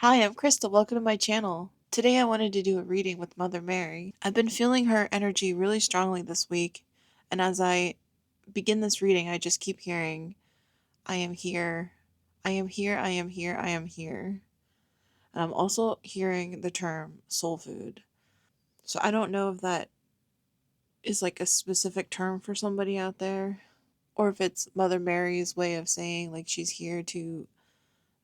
Hi, I'm Krista. Welcome to my channel. Today I wanted to do a reading with Mother Mary. I've been feeling her energy really strongly this week, and as I begin this reading, I just keep hearing, I am here, I am here, I am here, I am here. And I'm also hearing the term soul food. So I don't know if that is like a specific term for somebody out there, or if it's Mother Mary's way of saying like she's here to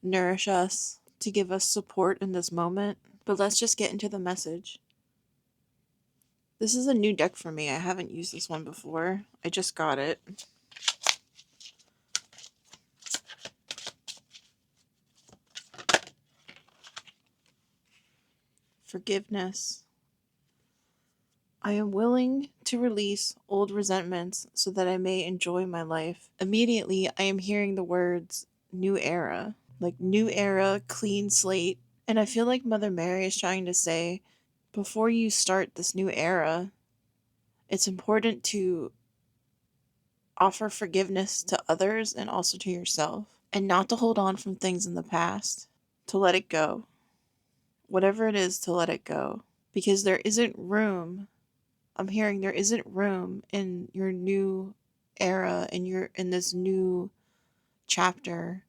nourish us, to give us support in this moment. But let's just get into the message. This is a new deck for me. I haven't used this one before. I just got it. Forgiveness. I am willing to release old resentments so that I may enjoy my life. Immediately, I am hearing the words new era. Like new era, clean slate. And I feel like Mother Mary is trying to say, before you start this new era, it's important to offer forgiveness to others and also to yourself, and not to hold on from things in the past, to let it go. Whatever it is, to let it go. Because there isn't room, I'm hearing there isn't room in your new era, in this new chapter,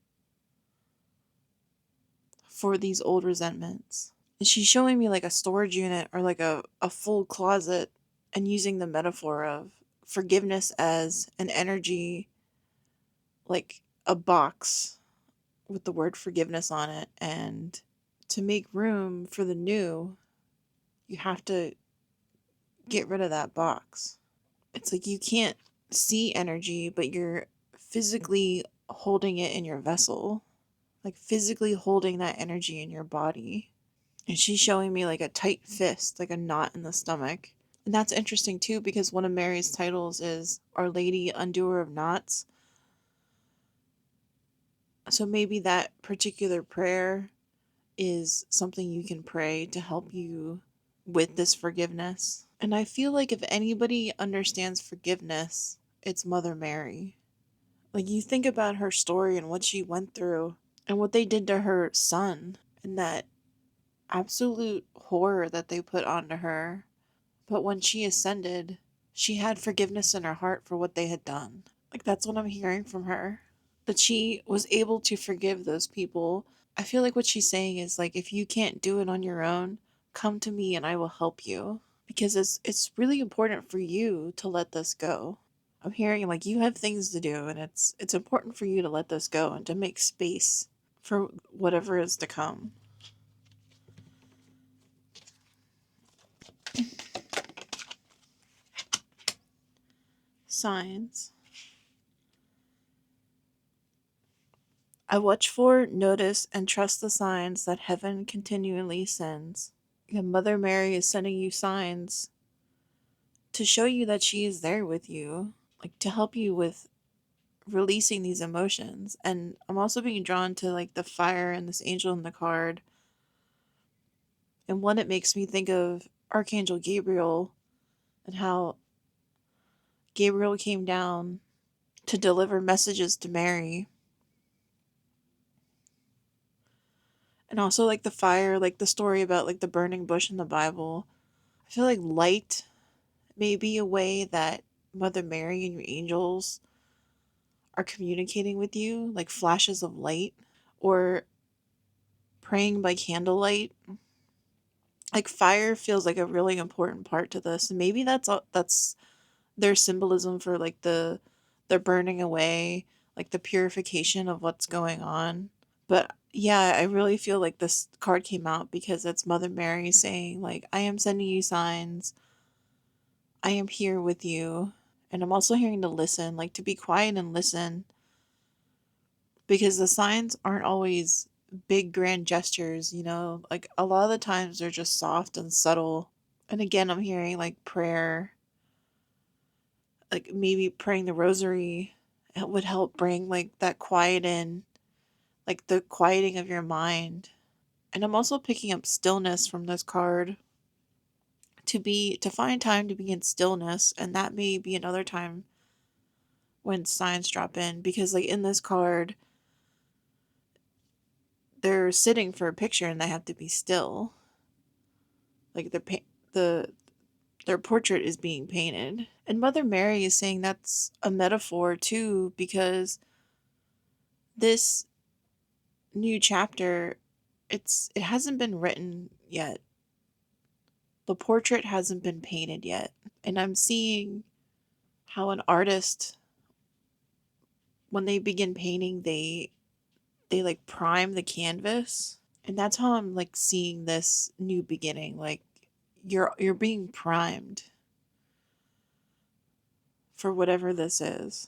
for these old resentments. And she's showing me like a storage unit or like a full closet, and using the metaphor of forgiveness as an energy, like a box with the word forgiveness on it. And to make room for the new, you have to get rid of that box. It's like you can't see energy, but you're physically holding it in your vessel, like physically holding that energy in your body. And she's showing me like a tight fist, like a knot in the stomach. And that's interesting too, because one of Mary's titles is Our Lady Undoer of Knots. So maybe that particular prayer is something you can pray to help you with this forgiveness. And I feel like if anybody understands forgiveness, it's Mother Mary. Like, you think about her story and what she went through and what they did to her son, and that absolute horror that they put onto her. But when she ascended, she had forgiveness in her heart for what they had done. Like, that's what I'm hearing from her. That she was able to forgive those people. I feel like what she's saying is like, if you can't do it on your own, come to me and I will help you. Because it's really important for you to let this go. I'm hearing like you have things to do, and it's important for you to let this go and to make space for whatever is to come. Signs. I watch for, notice, and trust the signs that heaven continually sends. And Mother Mary is sending you signs to show you that she is there with you, like to help you with releasing these emotions. And I'm also being drawn to like the fire and this angel in the card. And one, it makes me think of Archangel Gabriel and how Gabriel came down to deliver messages to Mary. And also like the fire, like the story about like the burning bush in the Bible. I feel like light may be a way that Mother Mary and your angels are communicating with you, like flashes of light, or praying by candlelight. Like fire feels like a really important part to this, and maybe that's their symbolism for like the burning away, like the purification of what's going on. But yeah, I really feel like this card came out because it's Mother Mary saying like, I am sending you signs. I am here with you. And I'm also hearing to listen, like to be quiet and listen, because the signs aren't always big grand gestures, like a lot of the times they're just soft and subtle. And again, I'm hearing like prayer, like maybe praying the rosary. It would help bring like that quiet in, like the quieting of your mind. And I'm also picking up stillness from this card, to find time to be in stillness, and that may be another time when signs drop in, because like in this card they're sitting for a picture and they have to be still. Like the their portrait is being painted. And Mother Mary is saying that's a metaphor too, because this new chapter, it hasn't been written yet. The portrait hasn't been painted yet. And I'm seeing how an artist, when they begin painting, they like prime the canvas. And that's how I'm like seeing this new beginning. Like you're being primed for whatever this is.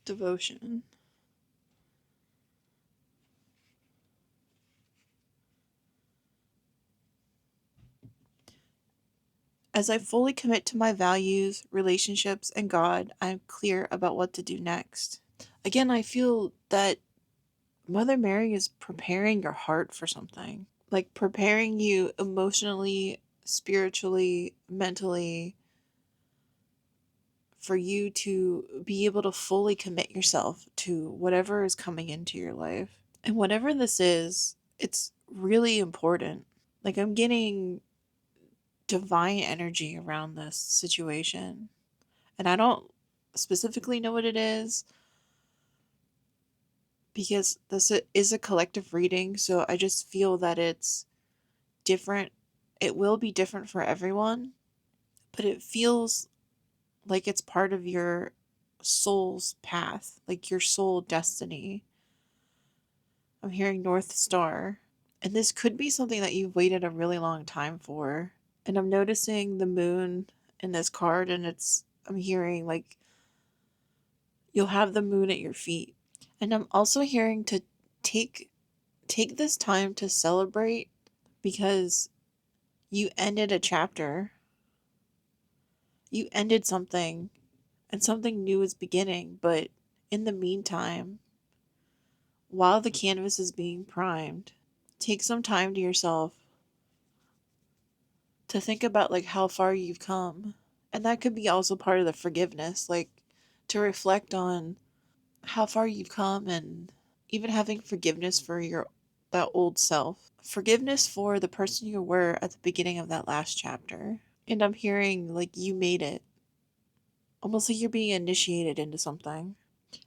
Devotion. As I fully commit to my values, relationships, and God, I'm clear about what to do next. Again, I feel that Mother Mary is preparing your heart for something, like preparing you emotionally, spiritually, mentally, for you to be able to fully commit yourself to whatever is coming into your life. And whatever this is, it's really important. Like, I'm getting divine energy around this situation. And I don't specifically know what it is because this is a collective reading. So I just feel that it's different. It will be different for everyone, but it feels like it's part of your soul's path, like your soul destiny. I'm hearing North Star. And this could be something that you've waited a really long time for. And I'm noticing the moon in this card, and I'm hearing like you'll have the moon at your feet. And I'm also hearing to take take this time to celebrate because you ended a chapter. You ended something and something new is beginning, but in the meantime, while the canvas is being primed, take some time to yourself to think about like how far you've come. And that could be also part of the forgiveness, like to reflect on how far you've come and even having forgiveness for your that old self. Forgiveness for the person you were at the beginning of that last chapter. And I'm hearing like you made it. Almost like you're being initiated into something.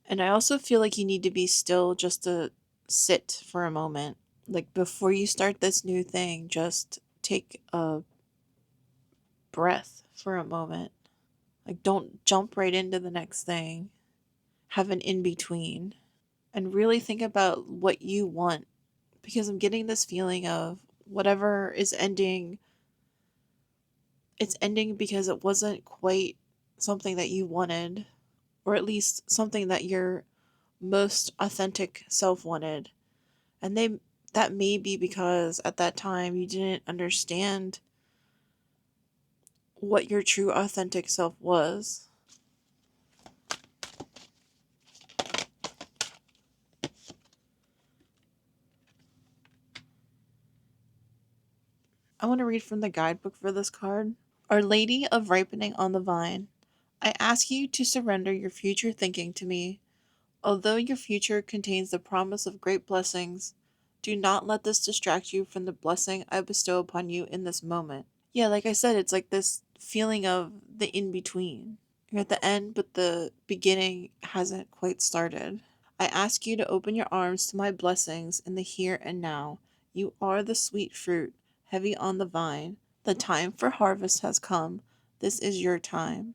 And I also feel like you need to be still just to sit for a moment. Like before you start this new thing, just take a breath for a moment. Like don't jump right into the next thing. Have an in between and really think about what you want because I'm getting this feeling of whatever is ending, it's ending because it wasn't quite something that you wanted, or at least something that your most authentic self wanted. And that may be because at that time you didn't understand what your true authentic self was. I want to read from the guidebook for this card. Our Lady of Ripening on the Vine, I ask you to surrender your future thinking to me. Although your future contains the promise of great blessings, do not let this distract you from the blessing I bestow upon you in this moment. Yeah, like I said, it's like this feeling of the in between. You're at the end, but the beginning hasn't quite started. I ask you to open your arms to my blessings in the here and now. You are the sweet fruit, heavy on the vine. The time for harvest has come. This is your time.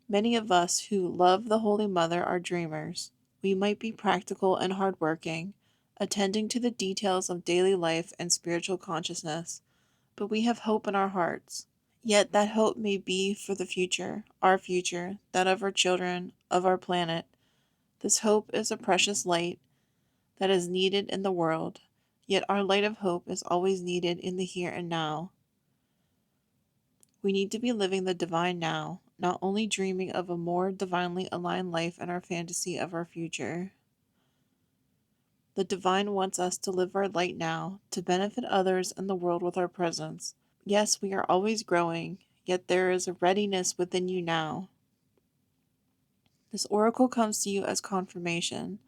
Many of us who love the Holy Mother are dreamers. We might be practical and hardworking, attending to the details of daily life and spiritual consciousness, but we have hope in our hearts. Yet that hope may be for the future, that of our children, of our planet. This hope is a precious light that is needed in the world, yet our light of hope is always needed in the here and now. We need to be living the divine now, not only dreaming of a more divinely aligned life in our fantasy of our future. The divine wants us to live our light now, to benefit others and the world with our presence. Yes, we are always growing, yet there is a readiness within you now. This oracle comes to you as confirmation.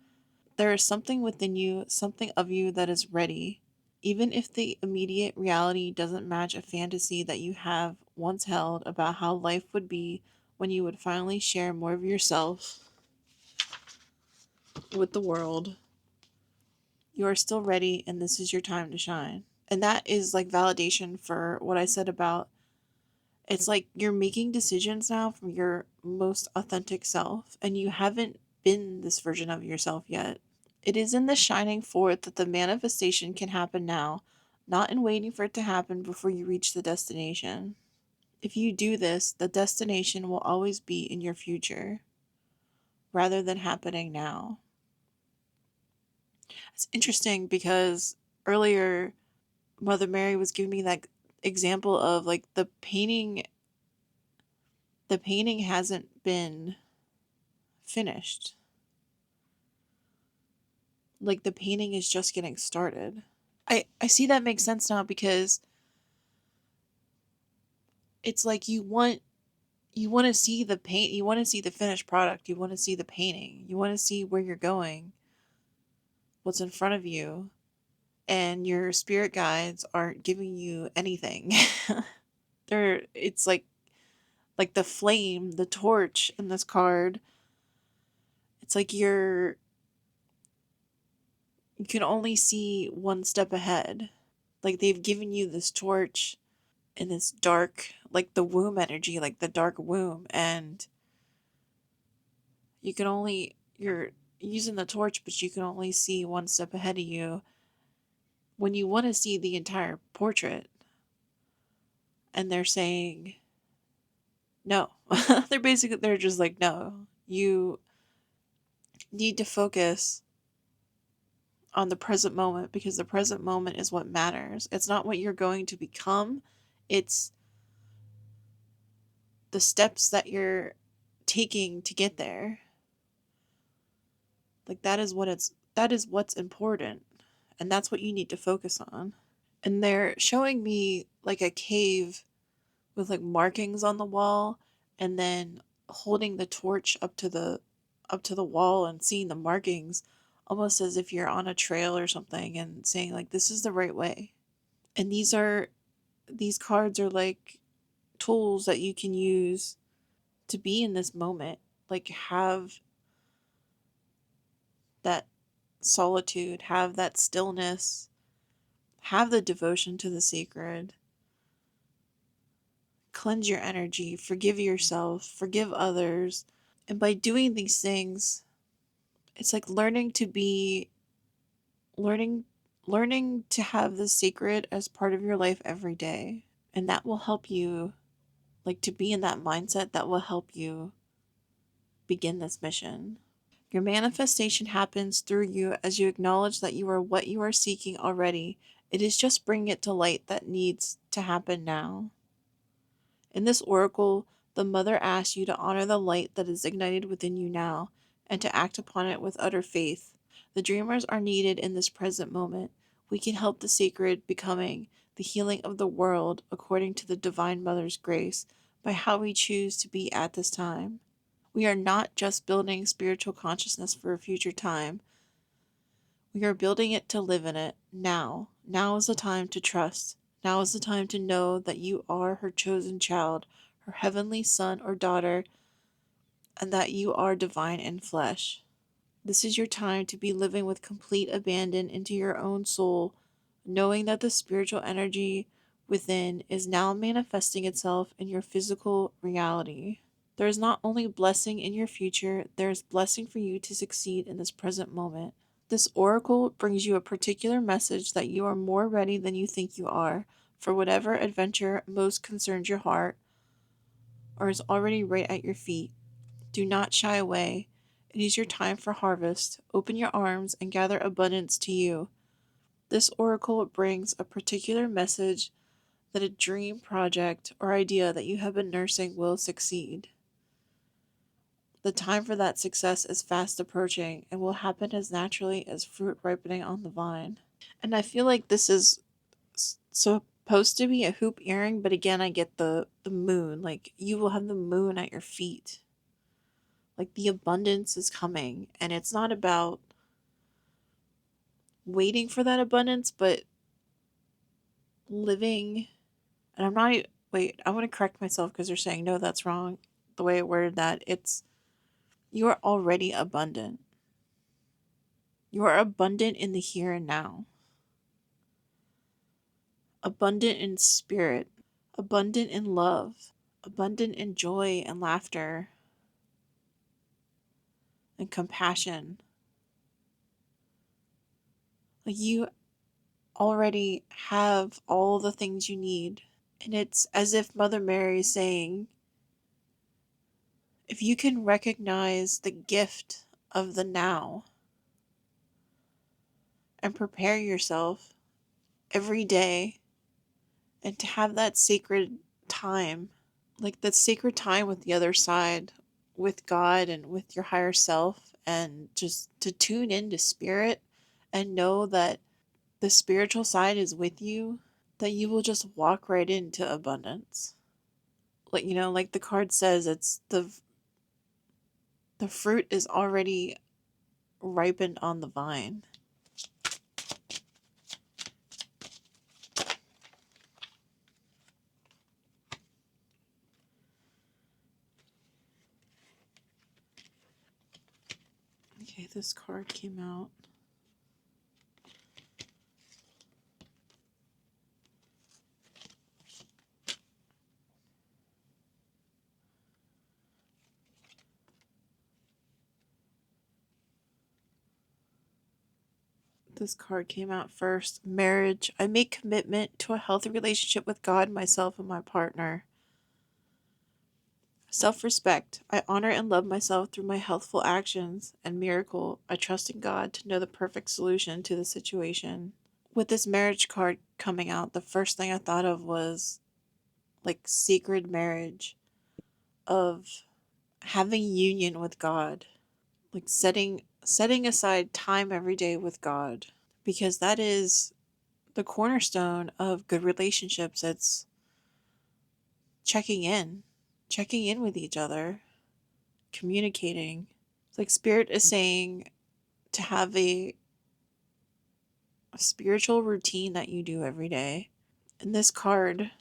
There is something within you, something of you that is ready. Even if the immediate reality doesn't match a fantasy that you have once held about how life would be when you would finally share more of yourself with the world, you are still ready and this is your time to shine. And that is like validation for what I said about it's like you're making decisions now from your most authentic self and you haven't been this version of yourself yet. It is in the shining forth that the manifestation can happen now, not in waiting for it to happen before you reach the destination. If you do this, the destination will always be in your future rather than happening now. It's interesting because earlier Mother Mary was giving me that example of like the painting hasn't been finished. Like the painting is just getting started. I see that makes sense now because it's like you want to see the paint, you want to see the finished product, you want to see the painting, you want to see where you're going, what's in front of you, and your spirit guides aren't giving you anything. It's like the flame, the torch in this card. It's like you can only see one step ahead. Like they've given you this torch in this dark, like the womb energy, like the dark womb, and you're using the torch, but you can only see one step ahead of you when you want to see the entire portrait. And they're saying no. They're just like, no, you need to focus on the present moment because the present moment is what matters. It's not what you're going to become, it's the steps that you're taking to get there. Like that is what's important. And that's what you need to focus on. And they're showing me like a cave with like markings on the wall and then holding the torch up to the wall and seeing the markings almost as if you're on a trail or something and saying like this is the right way. And these cards are like tools that you can use to be in this moment, like have that solitude, have that stillness, have the devotion to the sacred, cleanse your energy, forgive yourself, forgive others. And by doing these things, it's like learning learning to have the sacred as part of your life every day. And that will help you like to be in that mindset that will help you begin this mission. Your manifestation happens through you as you acknowledge that you are what you are seeking already. It is just bringing it to light that needs to happen now. In this oracle, the Mother asks you to honor the light that is ignited within you now and to act upon it with utter faith. The dreamers are needed in this present moment. We can help the sacred becoming the healing of the world according to the Divine Mother's grace by how we choose to be at this time. We are not just building spiritual consciousness for a future time. We are building it to live in it now. Now is the time to trust. Now is the time to know that you are her chosen child, her heavenly son or daughter, and that you are divine in flesh. This is your time to be living with complete abandon into your own soul, knowing that the spiritual energy within is now manifesting itself in your physical reality. There is not only blessing in your future, there is blessing for you to succeed in this present moment. This oracle brings you a particular message that you are more ready than you think you are for whatever adventure most concerns your heart or is already right at your feet. Do not shy away. It is your time for harvest. Open your arms and gather abundance to you. This oracle brings a particular message that a dream project or idea that you have been nursing will succeed. The time for that success is fast approaching and will happen as naturally as fruit ripening on the vine. And I feel like this is so supposed to be a hoop earring, but again, I get the moon. Like, you will have the moon at your feet. Like, the abundance is coming, and it's not about waiting for that abundance, but living. And I'm not. Wait, I want to correct myself because they're saying, no, that's wrong. The way I worded that, it's you are already abundant. You are abundant in the here and now, abundant in spirit, abundant in love, abundant in joy and laughter and compassion. Like, you already have all the things you need. And it's as if Mother Mary is saying, if you can recognize the gift of the now and prepare yourself every day and to have that sacred time, like that sacred time with the other side, with God and with your higher self, and just to tune into spirit and know that the spiritual side is with you, that you will just walk right into abundance. Like, like the card says, it's the fruit is already ripened on the vine. Okay, this card came out. This card came out first. Marriage. I make commitment to a healthy relationship with God, myself, and my partner. Self respect. I honor and love myself through my healthful actions. And miracle. I trust in God to know the perfect solution to the situation. With this marriage card coming out, the first thing I thought of was like sacred marriage, of having union with God, like setting aside time every day with God, because that is the cornerstone of good relationships. It's checking in, checking in with each other, communicating. It's like Spirit is saying to have a spiritual routine that you do every day. And this card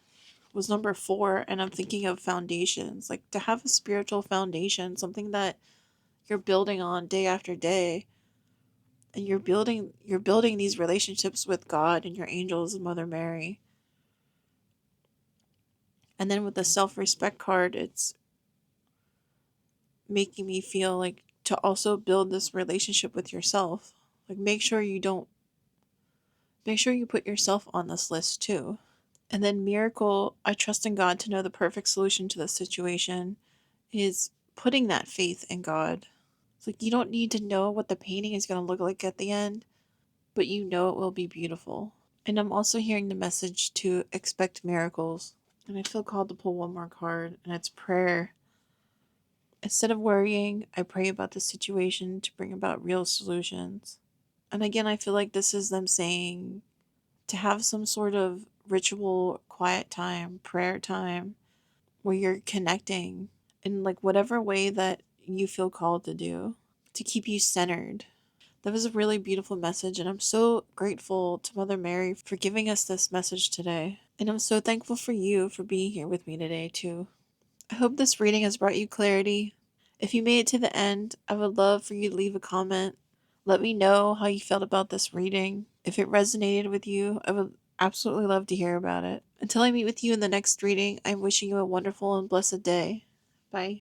was number 4, and I'm thinking of foundations, like to have a spiritual foundation, something that you're building on day after day, and you're building these relationships with God and your angels and Mother Mary. And then with the self-respect card, it's making me feel like to also build this relationship with yourself. Like, make sure you put yourself on this list too. And then miracle, I trust in God to know the perfect solution to the situation, is putting that faith in God. It's like you don't need to know what the painting is going to look like at the end, but you know it will be beautiful. And I'm also hearing the message to expect miracles. And I feel called to pull one more card, and it's prayer. Instead of worrying, I pray about the situation to bring about real solutions. And again, I feel like this is them saying to have some sort of ritual, quiet time, prayer time, where you're connecting in like whatever way that you feel called to do, to keep you centered. That was a really beautiful message, and I'm so grateful to Mother Mary for giving us this message today. And I'm so thankful for you for being here with me today, too. I hope this reading has brought you clarity. If you made it to the end, I would love for you to leave a comment. Let me know how you felt about this reading. If it resonated with you, I would absolutely love to hear about it. Until I meet with you in the next reading, I'm wishing you a wonderful and blessed day. Bye.